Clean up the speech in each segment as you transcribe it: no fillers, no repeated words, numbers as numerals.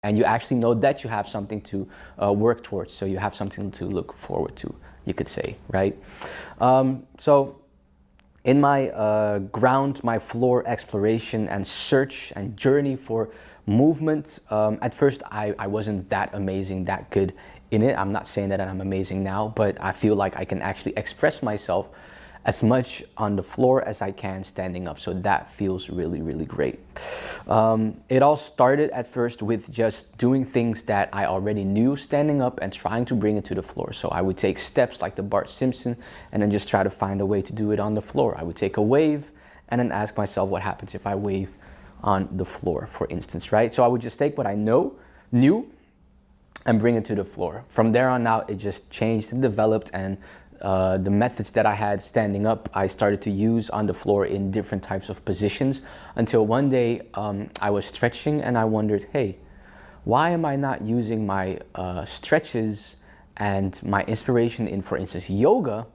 and you actually know that you have something to work towards. So you have something to look forward to, you could say, right? So in my my floor exploration and search and journey for movement, at first I wasn't that amazing, that good in it. I'm not saying that I'm amazing now, but I feel like I can actually express myself as much on the floor as I can standing up. So that feels really, really great. It all started at first with just doing things that I already knew standing up and trying to bring it to the floor. So I would take steps like the Bart Simpson and then just try to find a way to do it on the floor. I would take a wave and then ask myself what happens if I wave on the floor, for instance, right? So I would just take what I knew and bring it to the floor. From there on out, it just changed and developed, and the methods that I had standing up, I started to use on the floor in different types of positions, until one day I was stretching and I wondered, hey, why am I not using my stretches and my inspiration in, for instance, yoga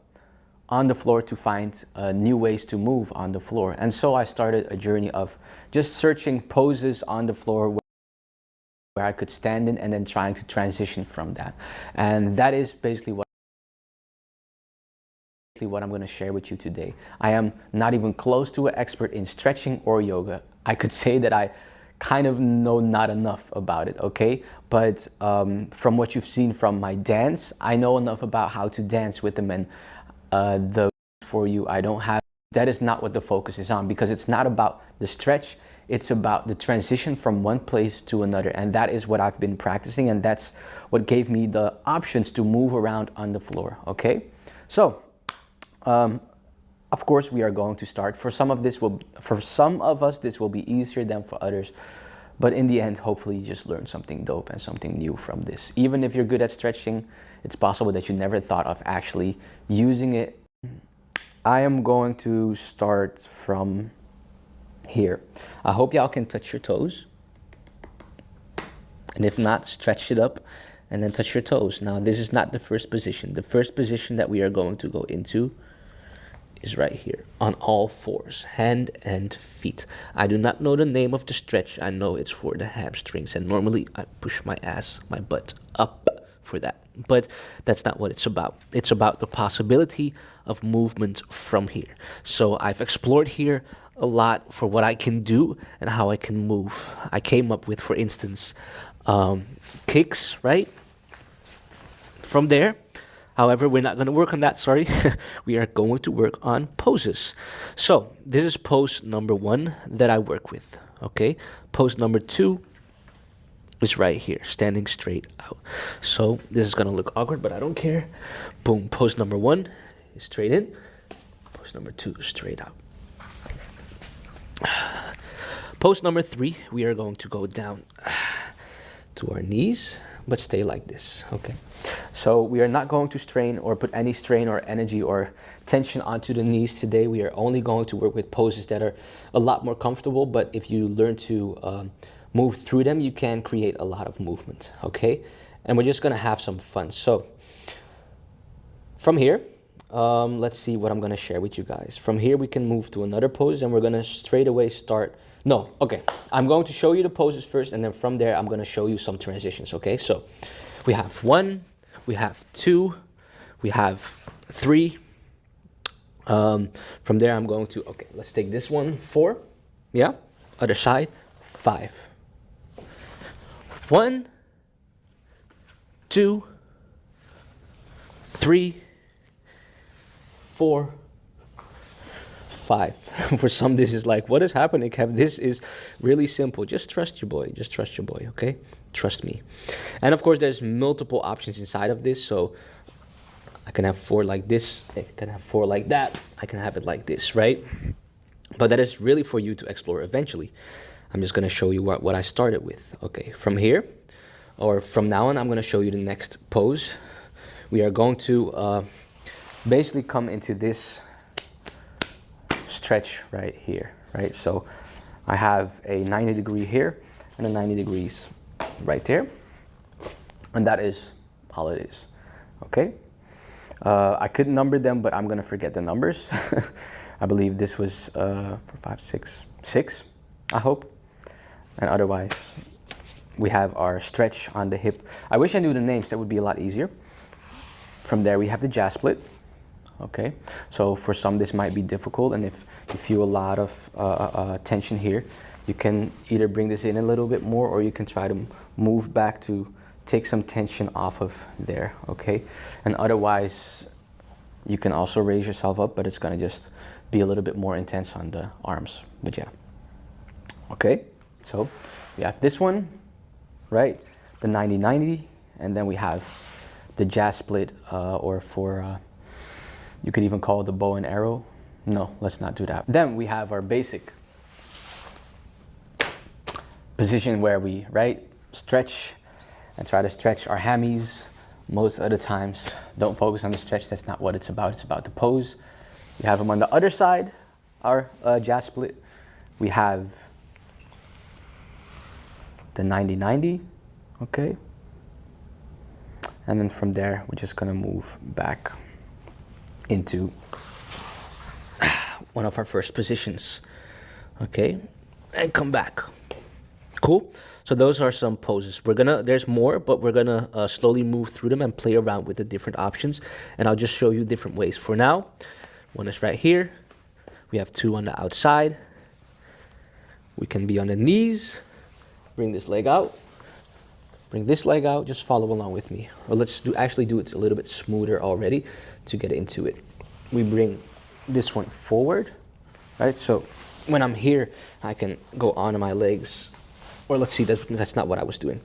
on the floor to find new ways to move on the floor? And so I started a journey of just searching poses on the floor where I could stand in and then trying to transition from that. And that is basically what I'm going to share with you today. I am not even close to an expert in stretching or yoga. I could say that I kind of know not enough about it, okay? But from what you've seen from my dance, I know enough about how to dance with them, and for you, I don't have, that is not what the focus is on, because it's not about the stretch, it's about the transition from one place to another. And that is what I've been practicing, and that's what gave me the options to move around on the floor, okay? So, of course, we are going to start. For some of us, this will be easier than for others. But in the end, hopefully you just learn something dope and something new from this. Even if you're good at stretching, it's possible that you never thought of actually using it. I am going to start from here. I hope y'all can touch your toes. And if not, stretch it up and then touch your toes. Now, this is not the first position. The first position that we are going to go into is right here, on all fours, hand and feet. I do not know the name of the stretch. I know it's for the hamstrings, and normally I push my butt up for that. But that's not what it's about. It's about the possibility of movement from here. So I've explored here a lot for what I can do and how I can move. I came up with, for instance, kicks, right? From there, however, we're not going to work on that, sorry. We are going to work on poses. So this is pose number 1 that I work with, okay? Pose number 2 is right here, standing straight out. So this is going to look awkward, but I don't care. Boom, pose number 1 is straight in. Pose number 2 is straight out. Pose number 3, we are going to go down to our knees, but stay like this, okay? So we are not going to strain or put any strain or energy or tension onto the knees today. We are only going to work with poses that are a lot more comfortable, but if you learn to move through them, you can create a lot of movement, okay? And we're just gonna have some fun. So from here, let's see what I'm gonna share with you guys. From here, we can move to another pose, and we're gonna straight away start. No, okay. I'm going to show you the poses first, and then from there, I'm gonna show you some transitions, okay? So we have 1, we have 2, we have 3. From there, I'm going to, okay, let's take this one, 4, yeah? Other side, 5. 1, 2, 3, 4, 5. For some, this is like, what is happening, Kev? This is really simple. Just trust your boy. Just trust your boy, okay? Trust me. And of course, there's multiple options inside of this. So I can have 4 like this. I can have 4 like that. I can have it like this, right? But that is really for you to explore eventually. I'm just going to show you what I started with. Okay, from here, or from now on, I'm going to show you the next pose. We are going to basically come into this stretch right here, right? So I have a 90 degree here and a 90 degrees right there. And that is all it is, okay? I could number them, but I'm going to forget the numbers. I believe this was 4, 5, 6, I hope. And otherwise, we have our stretch on the hip. I wish I knew the names, that would be a lot easier. From there we have the jazz split. Okay, so for some this might be difficult, and if you feel a lot of tension here, you can either bring this in a little bit more, or you can try to move back to take some tension off of there, okay? And otherwise, you can also raise yourself up, but it's gonna just be a little bit more intense on the arms, but yeah. Okay, so we have this one, right? The 90-90, and then we have the jazz split, or for, you could even call it the bow and arrow. No, let's not do that. Then we have our basic position where we, right, stretch and try to stretch our hammies. Most of the times, don't focus on the stretch, that's not what it's about the pose. We have them on the other side, our jazz split. We have the 90-90, okay? And then from there, we're just gonna move back into one of our first positions, okay? And come back. Cool? So those are some poses. There's more, but we're gonna slowly move through them and play around with the different options. And I'll just show you different ways. For now, one is right here. We have two on the outside. We can be on the knees. Bring this leg out. Bring this leg out. Just follow along with me. Or let's actually do it a little bit smoother already to get into it. We bring this one forward, right? So when I'm here, I can go on my legs. Or let's see, that's not what I was doing.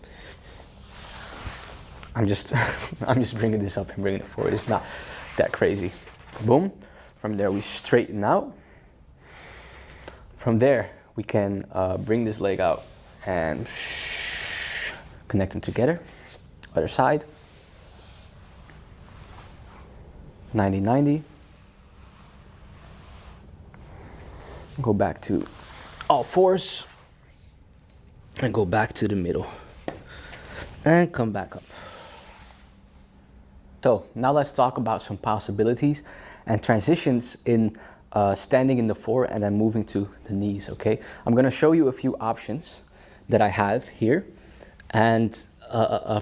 I'm just bringing this up and bringing it forward. It's not that crazy. Boom. From there, we straighten out. From there, we can bring this leg out and connect them together. Other side. 90-90. Go back to all fours. And go back to the middle. And come back up. So now let's talk about some possibilities and transitions in standing in the floor and then moving to the knees, okay? I'm gonna show you a few options that I have here. And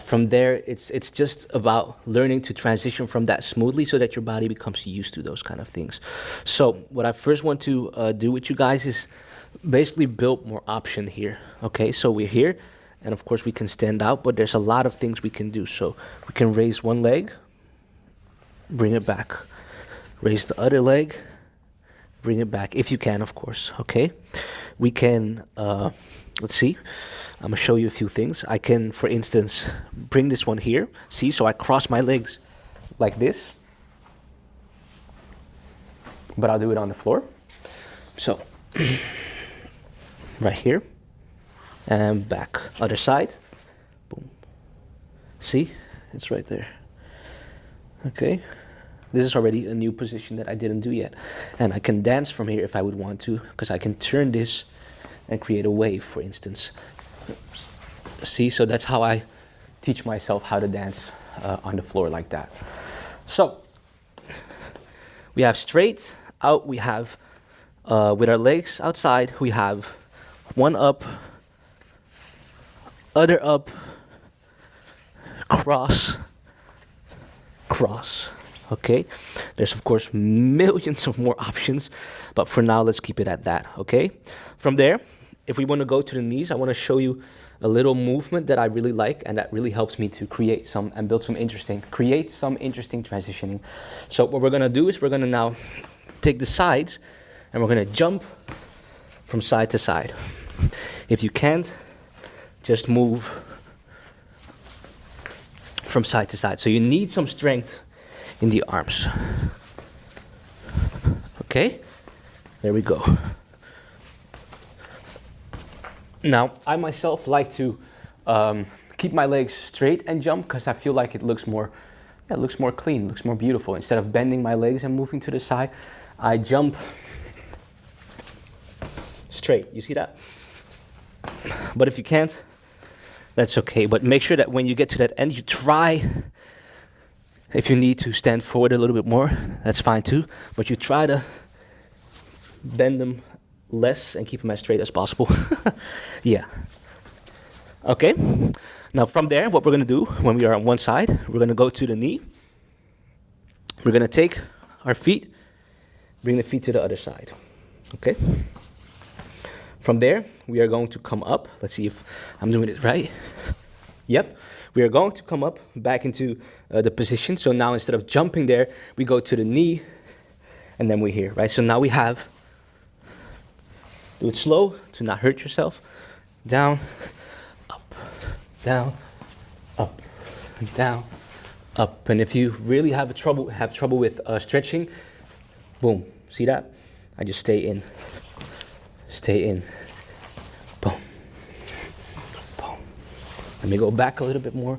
from there, it's just about learning to transition from that smoothly so that your body becomes used to those kind of things. So what I first want to do with you guys is basically build more option here, okay? So we're here, and of course we can stand out, but there's a lot of things we can do. So we can raise one leg, bring it back. Raise the other leg, bring it back, if you can, of course, okay? We can, let's see, I'm gonna show you a few things. I can, for instance, bring this one here. See, so I cross my legs like this, but I'll do it on the floor. So, right here, and back, other side, boom. See, it's right there, okay? This is already a new position that I didn't do yet. And I can dance from here if I would want to, because I can turn this and create a wave, for instance. See, so that's how I teach myself how to dance on the floor like that. So, we have straight out, we have with our legs outside, we have one up, other up, cross, cross. Okay, there's of course millions of more options, but for now let's keep it at that, okay? From there, if we want to go to the knees, I want to show you a little movement that I really like and that really helps me to create some and build some interesting transitioning. So what we're going to do is we're going to now take the sides and we're going to jump from side to side. If you can't, just move from side to side. So you need some strength in the arms. Okay, there we go. Now, I myself like to keep my legs straight and jump because I feel like it looks more clean, looks more beautiful. Instead of bending my legs and moving to the side, I jump straight. You see that? But if you can't, that's okay. But make sure that when you get to that end, you try. If you need to stand forward a little bit more, that's fine too. But you try to bend them less and keep them as straight as possible. Yeah. Okay, now from there, what we're gonna do when we are on one side, we're gonna go to the knee. We're gonna take our feet, bring the feet to the other side, okay? From there, we are going to come up. Let's see if I'm doing it right. Yep, we are going to come up back into the position. So now instead of jumping there, we go to the knee, and then we're here, right? So now we have, do it slow to not hurt yourself. Down, up, down, up, down, up. And if you really have trouble with stretching, boom, see that? I just stay in, boom, boom. Let me go back a little bit more.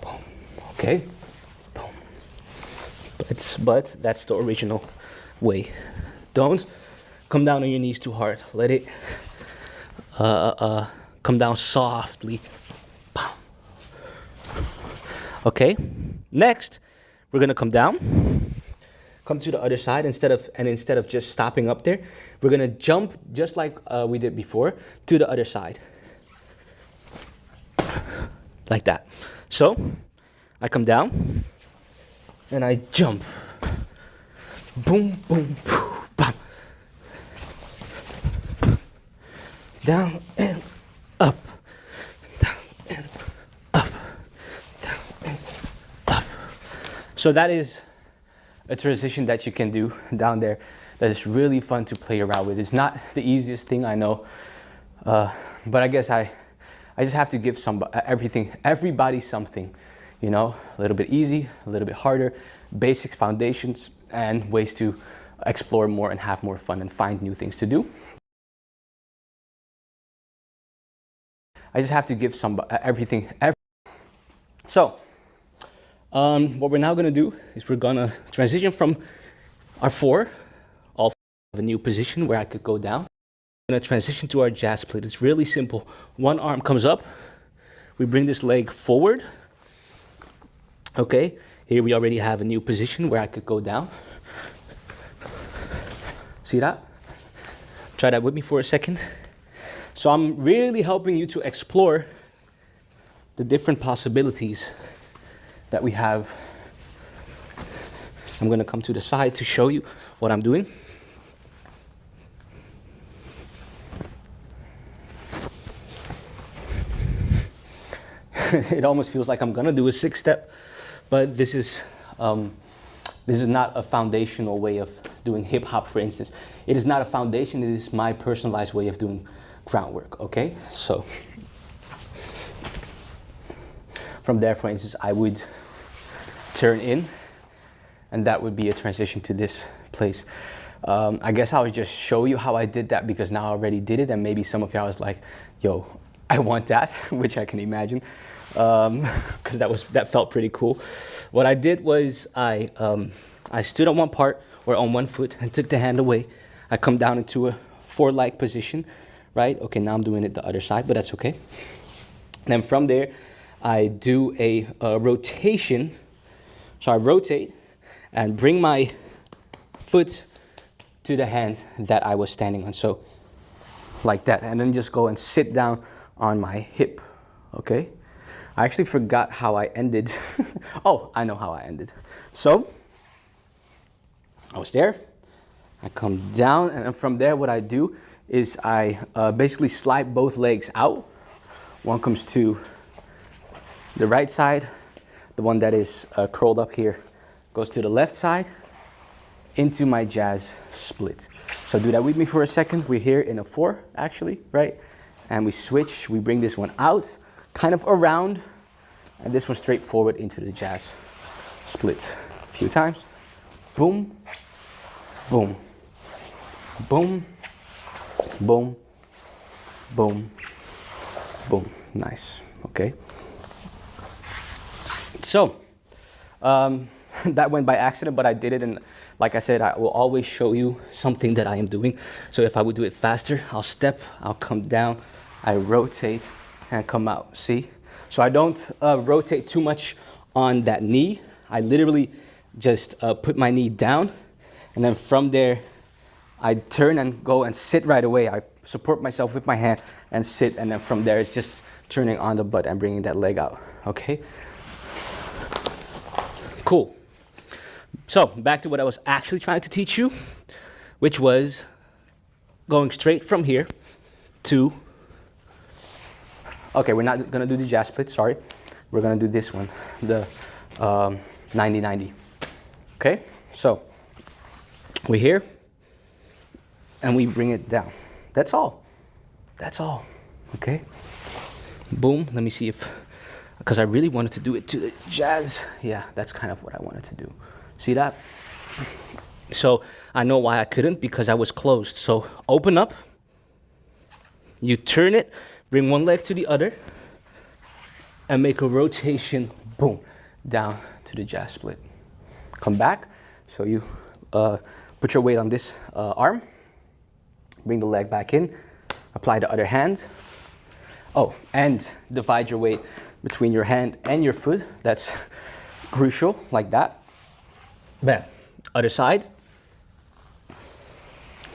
Boom, okay, boom. But that's the original way. Don't come down on your knees too hard. Let it come down softly. Okay, next we're gonna come down, come to the other side. Instead of just stopping up there, we're gonna jump just like we did before to the other side, like that. So I come down and I jump, boom, boom, bam, down and up, down and up, down and up. So that is a transition that you can do down there that is really fun to play around with. It's not the easiest thing, I know, but I guess I just have to give everybody something, you know, a little bit easy, a little bit harder, basic foundations, and ways to explore more and have more fun and find new things to do. I just have to give So, what we're now gonna do is we're gonna transition from our four, all four have a new position where I could go down. We're gonna transition to our jazz split. It's really simple. One arm comes up, we bring this leg forward. Okay, here we already have a new position where I could go down. See that? Try that with me for a second. So I'm really helping you to explore the different possibilities that we have. I'm gonna come to the side to show you what I'm doing. It almost feels like I'm gonna do a 6-step, but this is not a foundational way of doing hip hop, for instance. It is not a foundation, it is my personalized way of doing groundwork, okay? So from there, for instance, I would turn in, and that would be a transition to this place. I guess I would just show you how I did that because now I already did it, and maybe some of y'all was like, yo, I want that, which I can imagine, because that felt pretty cool. What I did was I stood on one part or on one foot and took the hand away. I come down into a 4-like position, right? Okay, now I'm doing it the other side, but that's okay. And then from there, I do a rotation. So I rotate and bring my foot to the hand that I was standing on. So like that, and then just go and sit down on my hip, okay? I actually forgot how I ended. Oh, I know how I ended. So I was there, I come down, and then from there what I do is I basically slide both legs out. One comes to the right side, the one that is curled up here goes to the left side into my jazz split. So do that with me for a second. We're here in a 4 actually, right? And we switch, we bring this one out, kind of around, and this one straight forward into the jazz split. A few times. Boom, boom, boom, boom, boom, boom. Nice, okay. So, that went by accident, but I did it, and like I said, I will always show you something that I am doing. So if I would do it faster, I'll step, I'll come down, I rotate, and come out, see? So I don't rotate too much on that knee. I literally just put my knee down, and then from there, I turn and go and sit right away. I support myself with my hand and sit, and then from there it's just turning on the butt and bringing that leg out, okay? Cool. So back to what I was actually trying to teach you, which was going straight from here to, okay, we're not gonna do the jazz split, sorry. We're gonna do this one, the 90-90, okay? So we're here and we bring it down. That's all, okay? Boom, let me see if, because I really wanted to do it to the jazz. Yeah, that's kind of what I wanted to do. See that? So I know why I couldn't, because I was closed. So open up, you turn it, bring one leg to the other, and make a rotation, boom, down to the jazz split. Come back, so you put your weight on this arm, bring the leg back in, apply the other hand. Oh, and divide your weight between your hand and your foot. That's crucial, like that. Bam. Other side.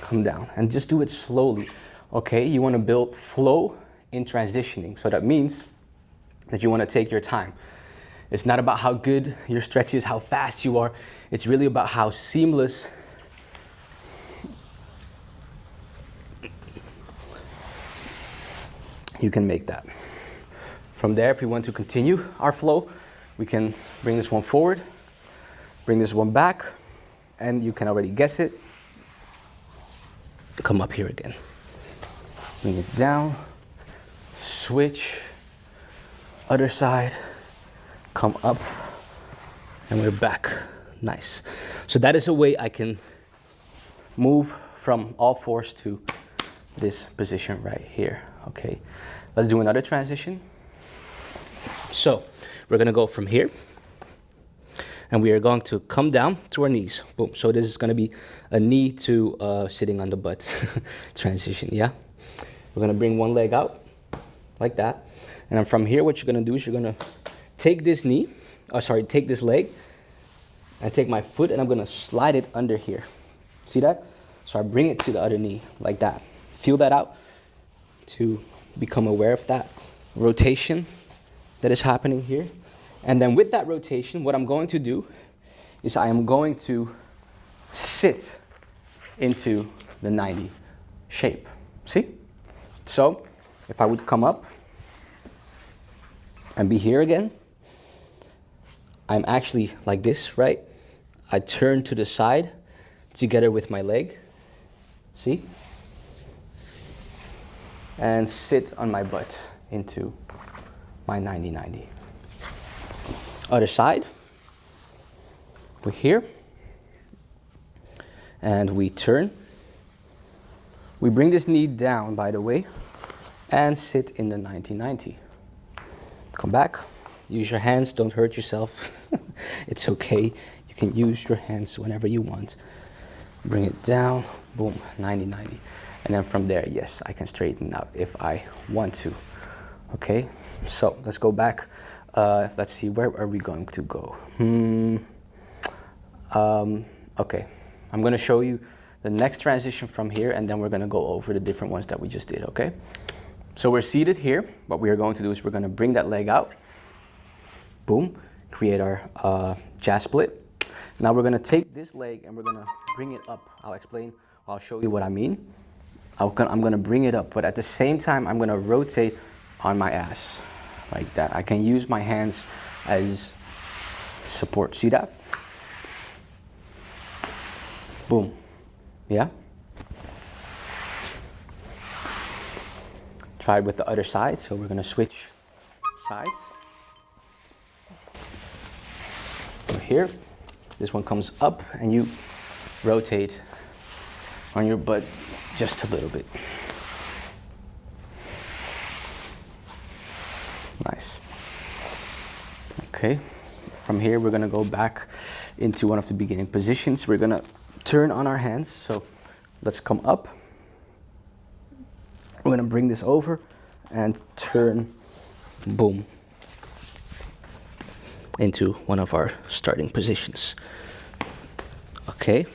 Come down and just do it slowly, okay? You want to build flow in transitioning. So that means that you want to take your time. It's not about how good your stretch is, how fast you are. It's really about how seamless you can make that. From there, if we want to continue our flow, we can bring this one forward, bring this one back, and you can already guess it. Come up here again. Bring it down, switch, other side, come up, and we're back. Nice. So that is a way I can move from all fours to this position right here, okay? Let's do another transition. So we're gonna go from here, and we are going to come down to our knees. Boom. So this is gonna be a knee to sitting on the butt transition, yeah? We're gonna bring one leg out, like that. And then from here, what you're gonna do is you're gonna take this knee, take this leg, and take my foot, and I'm gonna slide it under here. See that? So I bring it to the other knee, like that. Feel that out to become aware of that rotation that is happening here. And then with that rotation, what I'm going to do is I am going to sit into the 90 shape. See? So if I would come up and be here again, I'm actually like this, right? I turn to the side together with my leg. See? And sit on my butt into my 90-90. Other side. We're here. And we turn. We bring this knee down, by the way, and sit in the 90-90. Come back. Use your hands. Don't hurt yourself. It's okay. You can use your hands whenever you want. Bring it down. Boom. 90-90. And then from there, yes, I can straighten out if I want to. Okay, so let's go back. Let's see, where are we going to go? Okay, I'm gonna show you the next transition from here, and then we're gonna go over the different ones that we just did, okay? So we're seated here. What we are going to do is we're gonna bring that leg out. Boom, create our jazz split. Now we're gonna take this leg and we're gonna bring it up. I'll show you what I mean. I'm gonna bring it up, but at the same time, I'm gonna rotate on my ass, like that. I can use my hands as support. See that? Boom. Yeah? Try it with the other side, so we're gonna switch sides. Over here, this one comes up, and you rotate on your butt just a little bit. Nice. Okay, from here we're gonna go back into one of the beginning positions. We're gonna turn on our hands, so let's come up. We're gonna bring this over and turn, boom, into one of our starting positions. Okay,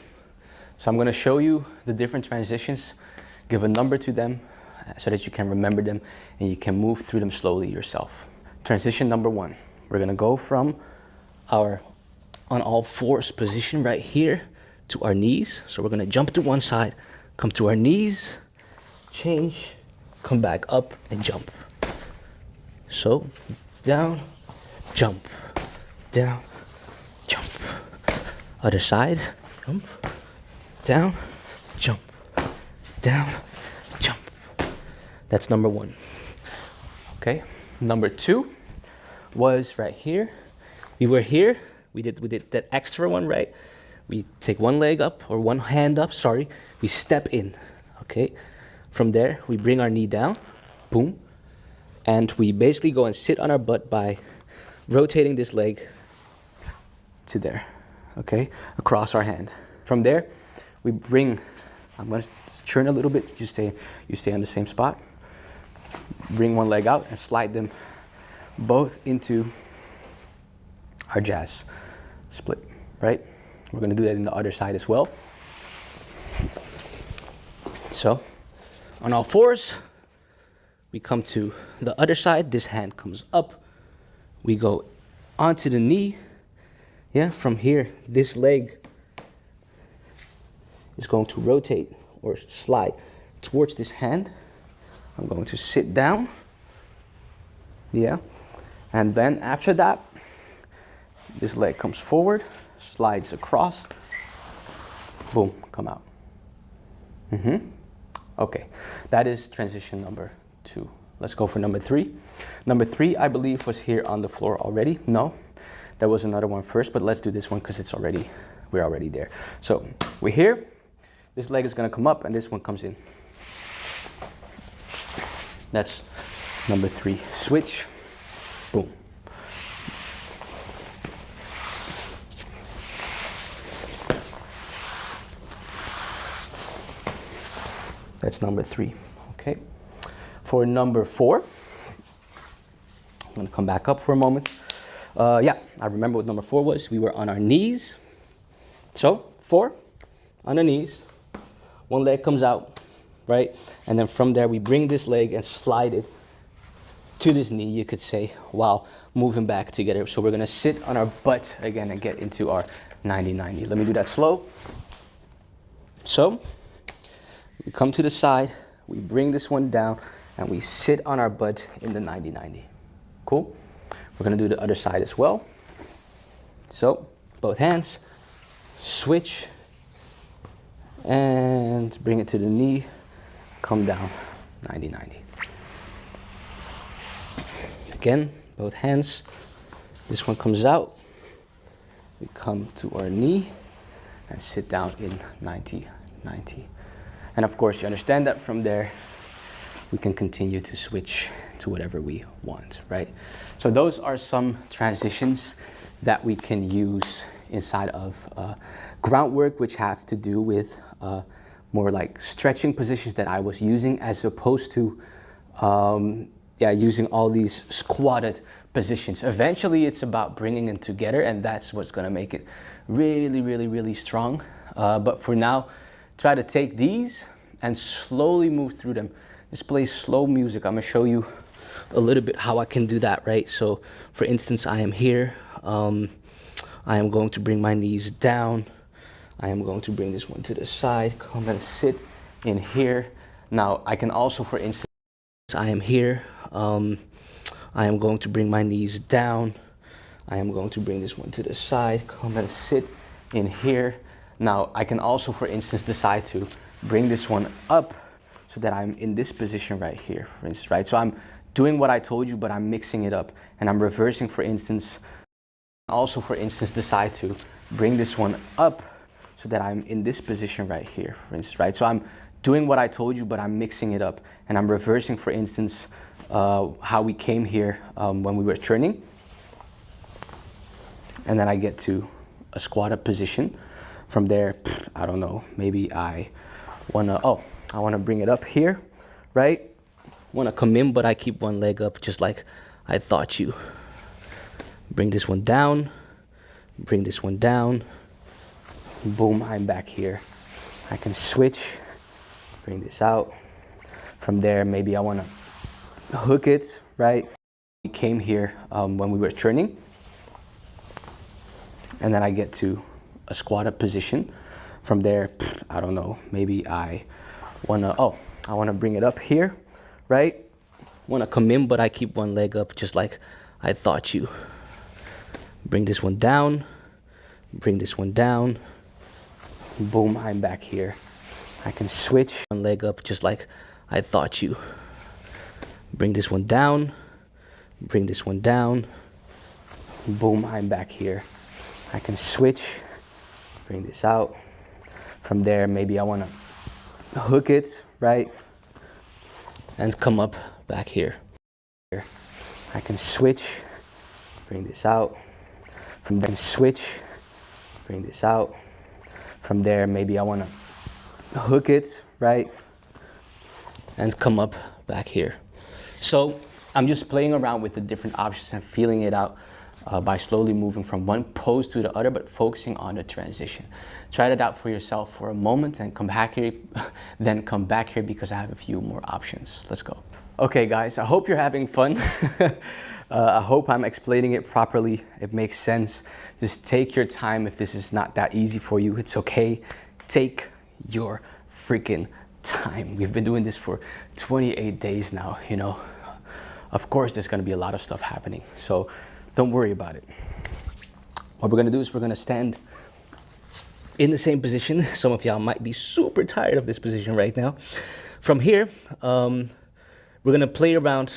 so I'm gonna show you the different transitions, give a number to them, so that you can remember them and you can move through them slowly yourself. Transition number 1. We're gonna go from our on all fours position right here to our knees. So we're gonna jump to one side, come to our knees, change, come back up and jump. So down, jump, down, jump. Other side, jump, down, jump, down, jump. That's number 1. Okay, number 2 was right here. We were here, we did that extra one, right? We take one leg up, or one hand up, sorry. We step in, okay? From there, we bring our knee down, boom. And we basically go and sit on our butt by rotating this leg to there, okay? Across our hand. From there, we bring, I'm gonna turn a little bit, you stay on the same spot. Bring one leg out and slide them both into our jazz split, right? We're gonna do that in the other side as well. So, on all fours, we come to the other side. This hand comes up. We go onto the knee. Yeah, from here, this leg is going to rotate or slide towards this hand. I'm going to sit down. Yeah, and then after that, this leg comes forward, slides across, boom, come out. Okay, that is transition number 2. Let's go for number 3. Number 3, I believe, was here on the floor already. No, there was another one first, but let's do this one because we're already there. So we're here, this leg is gonna come up and this one comes in. That's number 3. Switch, boom. That's number 3, okay? For number 4, I'm gonna come back up for a moment. Yeah, I remember what number 4 was. We were on our knees. So, 4, on the knees. One leg comes out, right? And then from there, we bring this leg and slide it to this knee, you could say, while moving back together. So we're gonna sit on our butt again and get into our 90-90. Let me do that slow. So, we come to the side, we bring this one down, and we sit on our butt in the 90-90. Cool? We're gonna do the other side as well. So, both hands, switch, and bring it to the knee, come down, 90-90. Again, both hands, this one comes out, we come to our knee, and sit down in 90-90. And of course, you understand that from there, we can continue to switch to whatever we want, right? So those are some transitions that we can use inside of groundwork, which have to do with more like stretching positions that I was using, as opposed to using all these squatted positions. Eventually, it's about bringing them together, and that's what's gonna make it really, really, really strong. But for now, try to take these and slowly move through them. This plays slow music. I'm gonna show you a little bit how I can do that, right? So for instance, I am here. I am going to bring my knees down. I am going to bring this one to the side. Come and sit in here. Now I can also, for instance, I am here. I am going to bring my knees down. I am going to bring this one to the side. Come and sit in here. Now I can also, for instance, decide to bring this one up so that I'm in this position right here, for instance, right? So I'm doing what I told you, but I'm mixing it up, and I'm reversing, for instance. Also, for instance, decide to bring this one up so that I'm in this position right here, for instance, right? So I'm doing what I told you, but I'm mixing it up, and I'm reversing, for instance, how we came here when we were turning. And then I get to a squatted position. From there, I don't know, maybe I wanna bring it up here, right? Wanna come in, but I keep one leg up just like I thought you. Bring this one down, bring this one down. Boom, I'm back here. I can switch, bring this out. From there, maybe I want to hook it, right? We came here when we were turning. And then I get to a squatted position. From there, I don't know, maybe I want to bring it up here, right? Want to come in, but I keep one leg up just like I thought you. Bring this one down, bring this one down. Boom, I'm back here. I can switch one leg up just like I thought you. Bring this one down, bring this one down. Boom, I'm back here. I can switch, bring this out. From there, maybe I want to hook it, right? And come up back here. I can switch, bring this out. From there, switch, bring this out. From there, maybe I want to hook it, right? And come up back here. So I'm just playing around with the different options and feeling it out by slowly moving from one pose to the other, but focusing on the transition. Try it out for yourself for a moment and come back here, then come back here because I have a few more options. Let's go. Okay guys, I hope you're having fun. I hope I'm explaining it properly. It makes sense. Just take your time. If this is not that easy for you, it's okay. Take your freaking time. We've been doing this for 28 days now, you know. Of course, there's gonna be a lot of stuff happening. So don't worry about it. What we're gonna do is we're gonna stand in the same position. Some of y'all might be super tired of this position right now. From here, we're gonna play around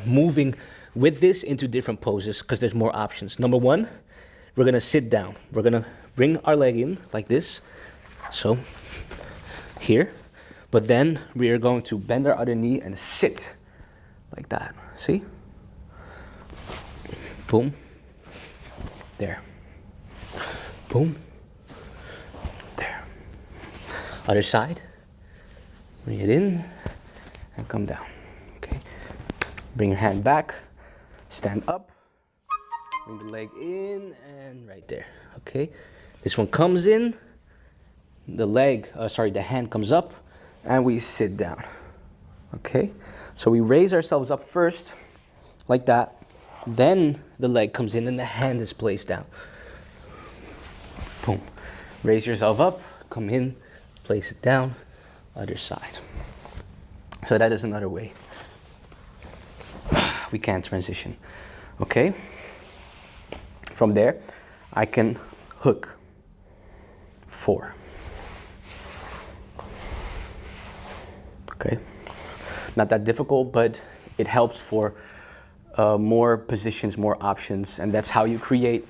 moving with this into different poses because there's more options. Number one, we're gonna sit down. We're gonna bring our leg in like this. So here, but then we are going to bend our other knee and sit like that. See? Boom. There. Boom. There. Other side. Bring it in and come down. Okay. Bring your hand back. Stand up. Bring the leg in and right there. Okay. This one comes in. The hand comes up and we sit down. Okay. So we raise ourselves up first, like that. Then the leg comes in and the hand is placed down. Boom. Raise yourself up, come in, place it down, other side. So that is another way we can transition. Okay? From there, I can hook 4. Okay? Not that difficult, but it helps for more positions, more options, and that's how you create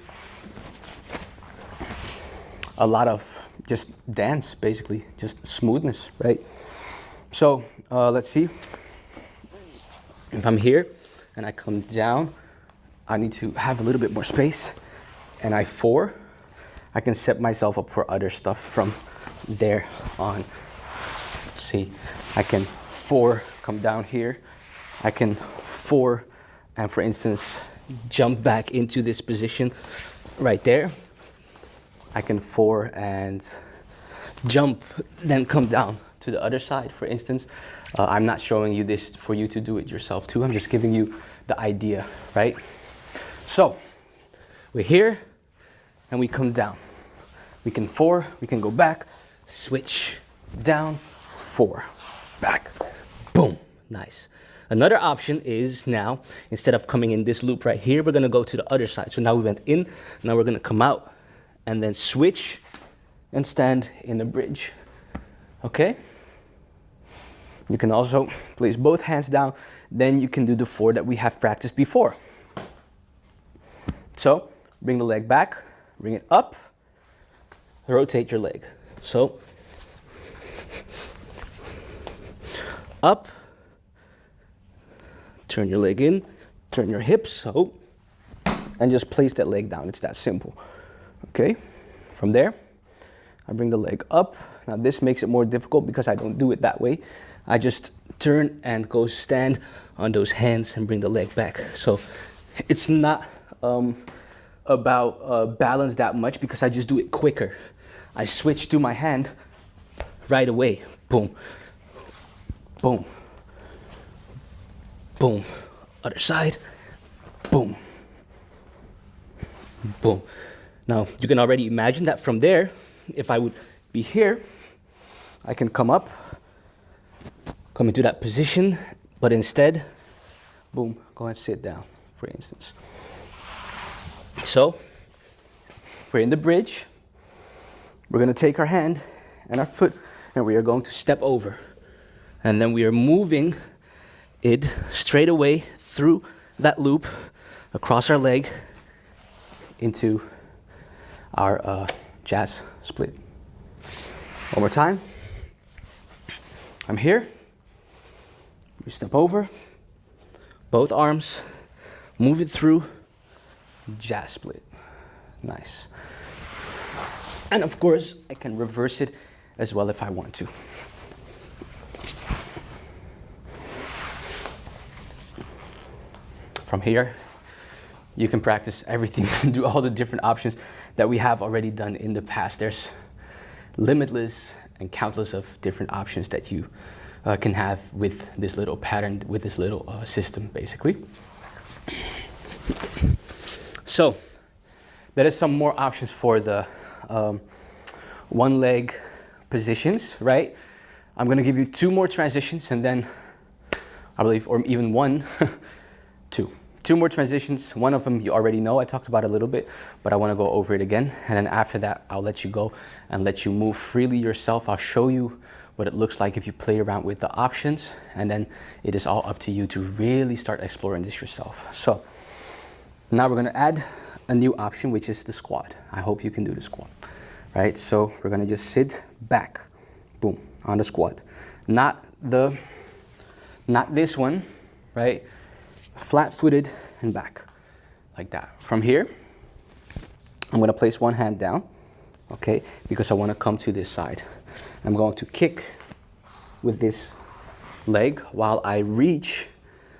a lot of just dance, basically, just smoothness, right? So let's see. If I'm here and I come down, I need to have a little bit more space, and I 4. I can set myself up for other stuff from there on. See, I can 4, come down here. I can 4, and for instance, jump back into this position right there. I can 4 and jump, then come down to the other side, for instance. I'm not showing you this for you to do it yourself too. I'm just giving you the idea, right? So we're here and we come down. We can 4, we can go back, switch, down, 4, back, boom, nice. Another option is now, instead of coming in this loop right here, we're gonna go to the other side. So now we went in, now we're gonna come out and then switch and stand in the bridge, okay? You can also place both hands down, then you can do the 4 that we have practiced before. So, bring the leg back, bring it up, rotate your leg. So, up, turn your leg in, turn your hips, so, and just place that leg down. It's that simple, okay? From there, I bring the leg up. Now this makes it more difficult because I don't do it that way. I just turn and go stand on those hands and bring the leg back. So it's not about balance that much because I just do it quicker. I switch to my hand right away. Boom, boom, boom. Other side, boom, boom. Now, you can already imagine that from there, if I would be here, I can come up, come into that position, but instead, boom, go and sit down, for instance. So, we're in the bridge. We're gonna take our hand and our foot, and we are going to step over. And then we are moving it straight away through that loop, across our leg, into our jazz split. One more time. I'm here. We step over, both arms, move it through, jazz split. Nice. And of course, I can reverse it as well if I want to. From here, you can practice everything and do all the different options that we have already done in the past. There's limitless and countless of different options that you can have with this little pattern, with this little system, basically. So, that is some more options for the one leg positions, right? I'm gonna give you 2 more transitions and then I believe, or even 1, 2 more transitions. One of them you already know, I talked about a little bit, but I wanna go over it again. And then after that, I'll let you go and let you move freely yourself. I'll show you what it looks like if you play around with the options, and then it is all up to you to really start exploring this yourself. So now we're gonna add a new option, which is the squat. I hope you can do the squat, right? So we're gonna just sit back, boom, on the squat. Not this one, right? Flat-footed and back, like that. From here, I'm gonna place one hand down, okay? Because I wanna come to this side. I'm going to kick with this leg while I reach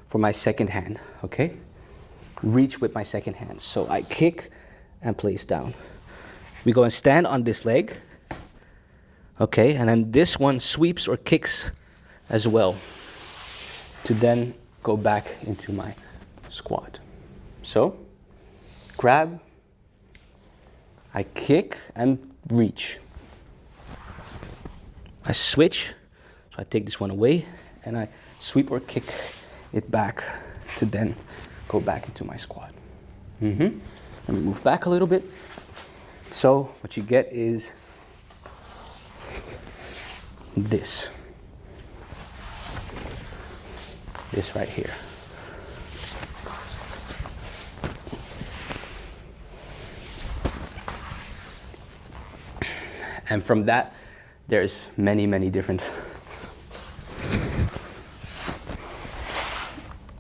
for my second hand, okay? Reach with my second hand. So I kick and place down. We go and stand on this leg, okay? And then this one sweeps or kicks as well to then go back into my squat. So, grab, I kick and reach. I switch, so I take this one away and I sweep or kick it back to then go back into my squat. Let me move back a little bit. So what you get is this right here. And from that, there's many different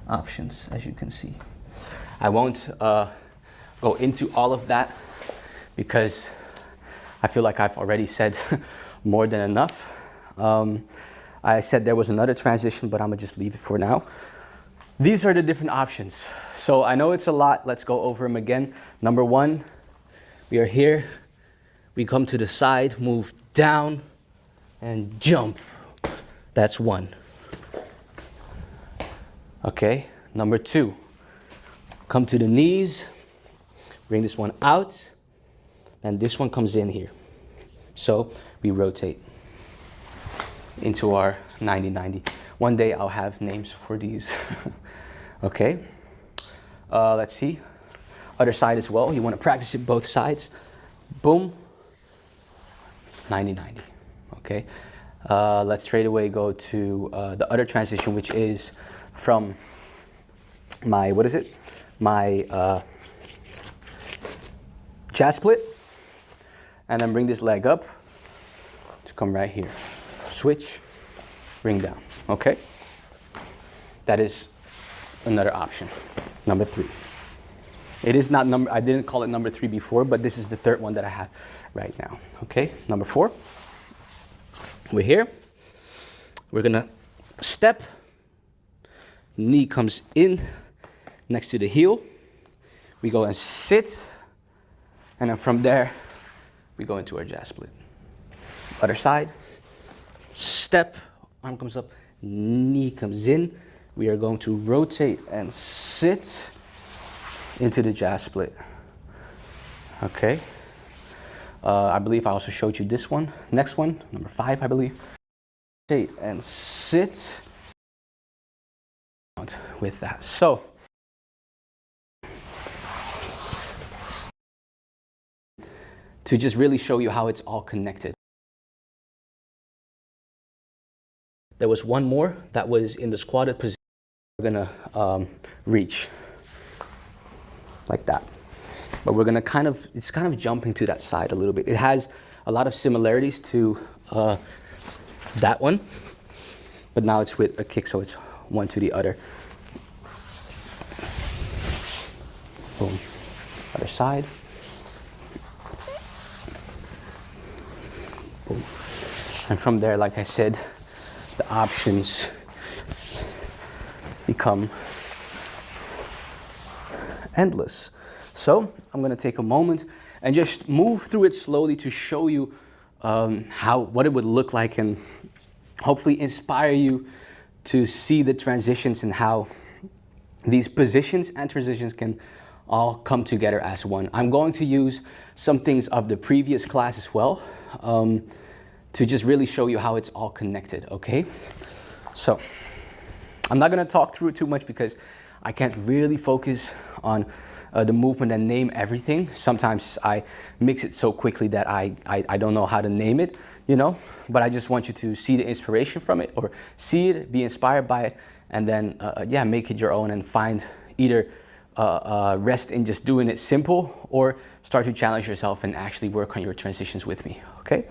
options, as you can see. I won't go into all of that because I feel like I've already said more than enough. I said there was another transition, but I'm gonna just leave it for now. These are the different options. So I know it's a lot. Let's go over them again. Number 1, we are here. We come to the side, move down, and jump. That's 1. Okay, number 2, come to the knees, bring this one out, and this one comes in here. So we rotate into our 90-90. One day I'll have names for these. Okay, let's see. Other side as well. You want to practice it both sides. Boom, 90-90. Okay, let's straight away go to the other transition, which is from my, what is it? My jazz split. And then bring this leg up to come right here. Switch, bring down, okay? That is another option, number 3. It is not I didn't call it number 3 before, but this is the third one that I have right now, okay? Number 4, we're here. We're gonna step, knee comes in next to the heel. We go and sit, and then from there, we go into our jazz split. Other side, step, arm comes up, knee comes in, we are going to rotate and sit into the jazz split. Okay. I believe I also showed you this one. Next one, number 5, I believe. Rotate and sit with that. So, to just really show you how it's all connected. There was one more that was in the squatted position. We're gonna reach like that, but we're gonna it's kind of jumping to that side a little bit. It has a lot of similarities to that one, but now it's with a kick, so it's one to the other. Boom, other side. Boom. And from there, like I said, the options become endless. So I'm going to take a moment and just move through it slowly to show you what it would look like, and hopefully inspire you to see the transitions and how these positions and transitions can all come together as one. I'm going to use some things of the previous class as well, to just really show you how it's all connected, okay? So, I'm not gonna talk through it too much because I can't really focus on the movement and name everything. Sometimes I mix it so quickly that I don't know how to name it, you know? But I just want you to see the inspiration from it, or see it, be inspired by it, and then, yeah, make it your own and find either rest in just doing it simple, or start to challenge yourself and actually work on your transitions with me, okay?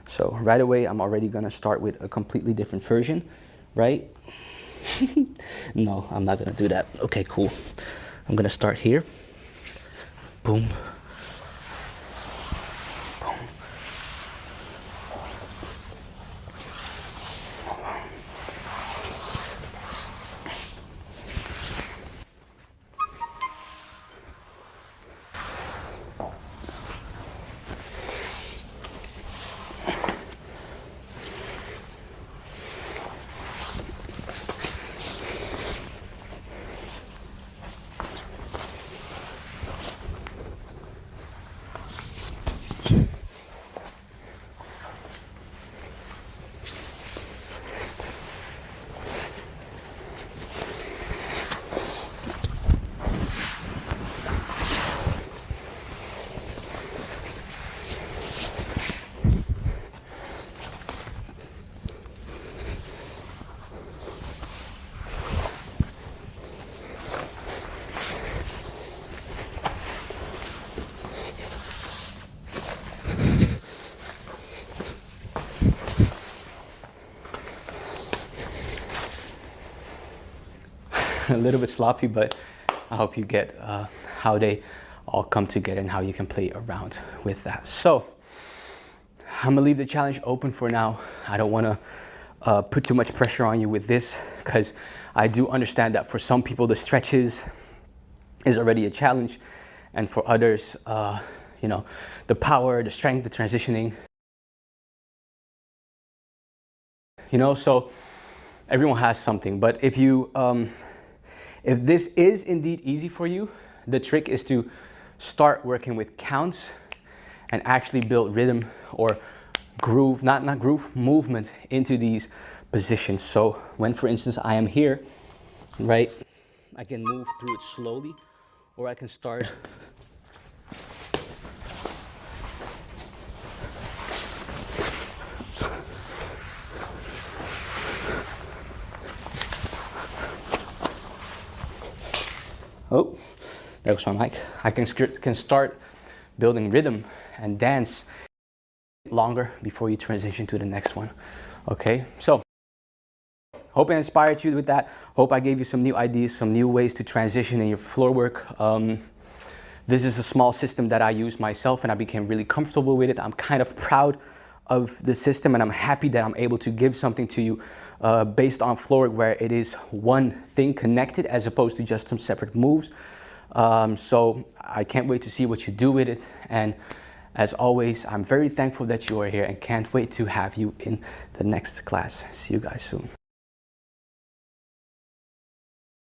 So right away, I'm already gonna start with a completely different version, right? No, I'm not gonna do that. Okay, cool. I'm gonna start here. Boom. Boom. A little bit sloppy, but I hope you get how they all come together and how you can play around with that. So I'm gonna leave the challenge open for now. I don't want to put too much pressure on you with this, because I do understand that for some people the stretches is already a challenge, and for others, you know, the power, the strength, the transitioning, you know, so everyone has something. But if you if this is indeed easy for you, the trick is to start working with counts and actually build rhythm or groove, not groove, movement into these positions. So when, for instance, I am here, right, I can move through it slowly, or I can start oh, there goes my mic. I can start building rhythm and dance longer before you transition to the next one. Okay, so hope I inspired you with that. Hope I gave you some new ideas, some new ways to transition in your floor work. This is a small system that I use myself, and I became really comfortable with it. I'm kind of proud of the system, and I'm happy that I'm able to give something to you based on floor work, where it is one thing connected as opposed to just some separate moves. So I can't wait to see what you do with it. And as always, I'm very thankful that you are here and can't wait to have you in the next class. See you guys soon.